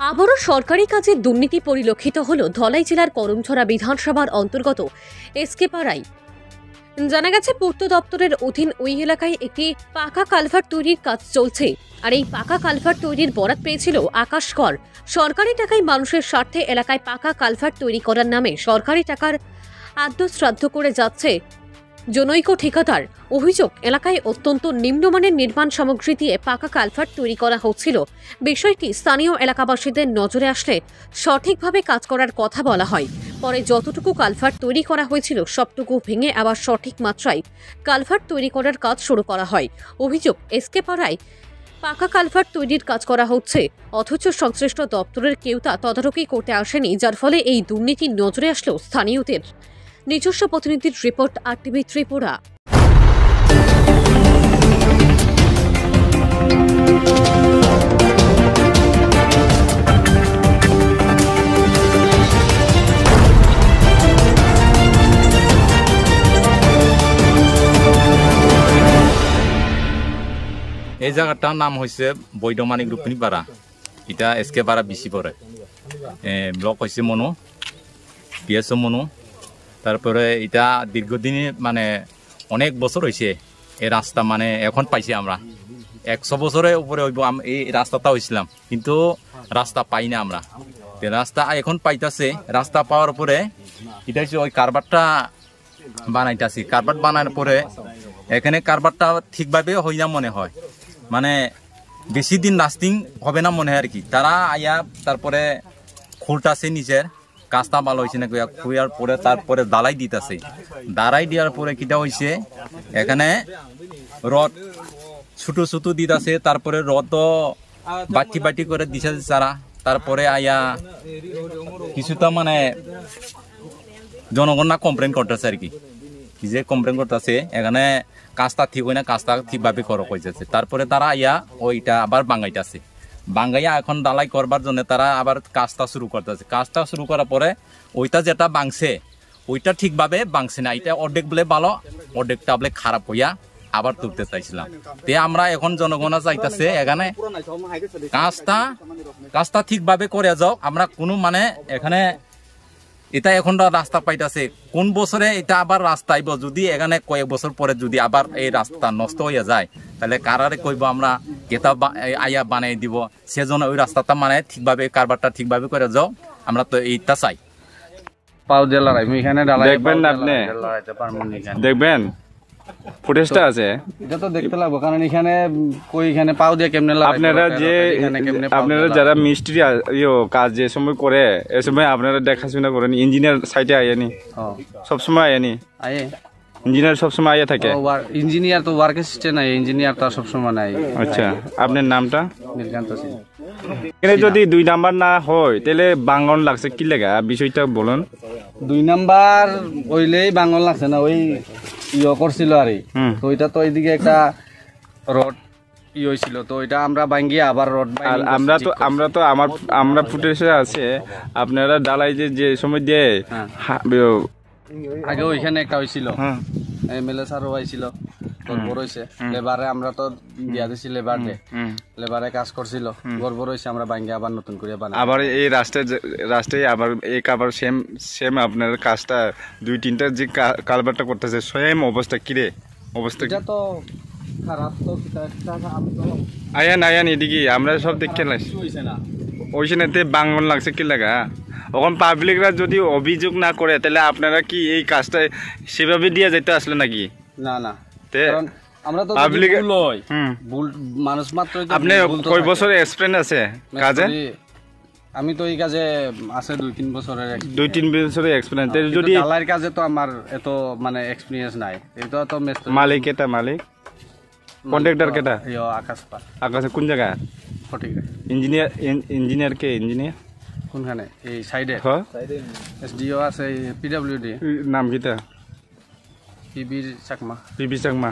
আবারও সরকারি কাজে দুর্নীতি পরিলক্ষিত হল ধলাই জেলার করমছড়া বিধানসভার অন্তর্গত এসকে পাড়ায়। জানা গেছে পূর্ত দপ্তরের অধীন ওই এলাকায় একটি পাকা কালভার্ট তৈরির কাজ চলছে। আর এই পাকা কালভার্ট তৈরির বরাত পেয়েছিল আকাশ কর। সরকারি টাকায় মানুষের স্বার্থে এলাকায় পাকা কালভার্ট তৈরি করার নামে সরকারি টাকার আদ্য শ্রাদ্ধ করে যাচ্ছে জনৈক ঠিকাদার। অভিযোগ, এলাকায় অত্যন্ত নিম্নমানের নির্মাণ সামগ্রী দিয়ে পাকা কালভার্ট তৈরি করা হচ্ছিল। বিষয়টি স্থানীয় এলাকাবাসীদের নজরে আসলে সঠিকভাবে কাজ করার কথা বলা হয়। পরে যতটুকু কালভার্ট তৈরি করা হয়েছিল সবটুকু ভেঙে আবার সঠিক মাত্রায় কালভার্ট তৈরি করার কাজ শুরু করা হয়। অভিযোগ, এসকে পাড়ায় পাকা কালভার্ট তৈরির কাজ করা হচ্ছে, অথচ সংশ্লিষ্ট দপ্তরের কেউ তা তদারকি করতে আসেনি, যার ফলে এই দুর্নীতির নজরে আসলো স্থানীয়দের। নিজস্ব প্রতিনিধির রিপোর্ট, RTV ত্রিপুরা। এই জায়গাটার নাম হয়েছে বৈধমানিক রূপিনী পাড়া। এটা এসকে পাড়া বেশি পড়ে। ব্লক হয়েছে মনু, পিএসও মনু। তারপরে এটা দীর্ঘদিনে মানে অনেক বছর হয়েছে এই রাস্তা, মানে এখন পাইছি আমরা 100 বছরের উপরে হইব এই রাস্তাটা হয়েছিলাম, কিন্তু রাস্তা পাই না আমরা। রাস্তা এখন পাইতাছে, রাস্তা পাওয়ার পরে এটা হচ্ছে ওই কারবারটা বানাইতেছি। কারবার বানানোর পরে এখানে কারবারটা ঠিকভাবে হয় না মনে হয়, মানে বেশি দিন লাস্টিং হবে না মনে হয় আর কি। তারা আয়া তারপরে খুলটাছে নিচের কাজটা ভালো হয়েছে না খুঁয়ার পরে তারপরে দালাই দিতেছে। দালাই দেওয়ার পরে কিটা হয়েছে, এখানে রড ছোটো ছোটো দিতেছে, তারপরে রডও বাটি বাটি করে দিছে তারা। তারপরে আয়া কিছুটা মানে জনগণ না কমপ্লেন করতেছে আর কি, যে কমপ্লেন করতেছে এখানে কাজটা ঠিক হয় না, কাজটা ঠিকভাবে করা হয়েছে। তারপরে তারা আইয়া ওইটা আবার বাঙ্গাইতেছে, বাঙ্গাইয়া এখন ডালাই করবার জন্য তারা আবার কাজটা শুরু করতেছে। কাজটা শুরু করার পরে ওইটা যেটা বাংছে ওইটা ঠিকভাবে বাংছে না, এটা অর্ধেক বলে ভালো, অর্ধেকটা বলে খারাপ হইয়া আবার তুলতে চাইছিলাম। তে আমরা এখন জনগণা চাইতেছে এখানে কাজটা ঠিকভাবে করে যাও। আমরা কোনো মানে এখানে এটা এখন রাস্তা পাইতেছে, কোন বছরে এটা আবার রাস্তা আইব, যদি এখানে কয়েক বছর পরে যদি আবার এই রাস্তা নষ্ট হয়ে যায় তাহলে কারারে কইব আমরা কেতা আইয়া বানাই দিব। সেজন্য ওই রাস্তাটা মানে ঠিকভাবে কারবারটা ঠিকভাবে করে যাও, আমরা তো এইটা চাই। পাও জেলার এখানে দেখবেন না আপনি, দেখবেন ফুটেজটা আছে, এটা তো দেখতে লাগবে, কারণ এখানে এখানে পাও দিয়ে কেমনে আপনারা যারা মিস্ত্রি কাজ যে সময় করে এ সময় আপনারা দেখাশোনা করেন, ইঞ্জিনিয়ার সাইটে আয়েনি সবসময় আয়েনি, ইঞ্জিনিয়ার সবসময় আইয়া থাকে। ইঞ্জিনিয়ার তো ওয়ার্ক অ্যাসিস্ট্যান্ট নাই, ইঞ্জিনিয়ার তো সবসময় নাই। আচ্ছা, আপনার নামটা? নীলকান্ত সিং। এখানে যদি 2 নাম্বার না হয় তাহলে বাঙ্গন লাগছে কি লেগা, বিষয়টা বলুন। 2 নাম্বার ওইলেই বাঙ্গন লাগছে না, ওই করছিল আর তো ওইটা তো এইদিকে একটা রড হয়েছিল, তো ওইটা আমরা ভাঙ্গিয়ে আবার রড। আর আমরা তো আমরা ফুটেজে আছে আপনারা ডালাই যে সময় দেয় আগে ওইখানে একটা হয়েছিল, MLA স্যারও হয়েছিল, গড়বড় হয়েছে লেবারে, আমরা তো দিয়া দিছি লেবার দে, লেবারে কাজ করছিল, গড়বড় হয়েছে, আমরা ভাঙ্গিয়ে আবার নতুন করে বানাই। আবার এই রাস্তায় আবার এক আবার সেম আপনার কাজটা 2-3টা যে কালভারটা করতেছে সেম অবস্থা। কিরে অবস্থা? এটা তো খারাপ, তো আয়ান এদিকে আমরা সব দেখে ওইখানেতে বাঙ্গন লাগছে কি লাগা। ওখান পাবলিকরা যদি অভিযোগ না করে তাহলে আপনারা কি এই কাজটা সেভাবে দিয়ে যেতে আসলে নাকি? না না, আমরা তো পাবলিক মানুষ মাত্র। আপনি কয় বছর এক্সপিরিয়েন্স আছে কাজে? আমি তো এই কাজে আছে 2-3 বছরের। 2-3 বছরের এক্সপিরিয়েন্স। যদি ঢালাইয়ের কাজে তো আমার এত মানে এক্সপিরিয়েন্স নাই। এটা তো মালিক এটা মালিক কন্ট্রাক্টর কেটা? আকাশ কোন জায়গা? সঠিক। ইঞ্জিনিয়ার কে? ইঞ্জিনিয়ার কোনখানে? এই সাইডে SDO আছে, PWD। নাম কিটা? পিবি চাকমা। পিবি চাকমা।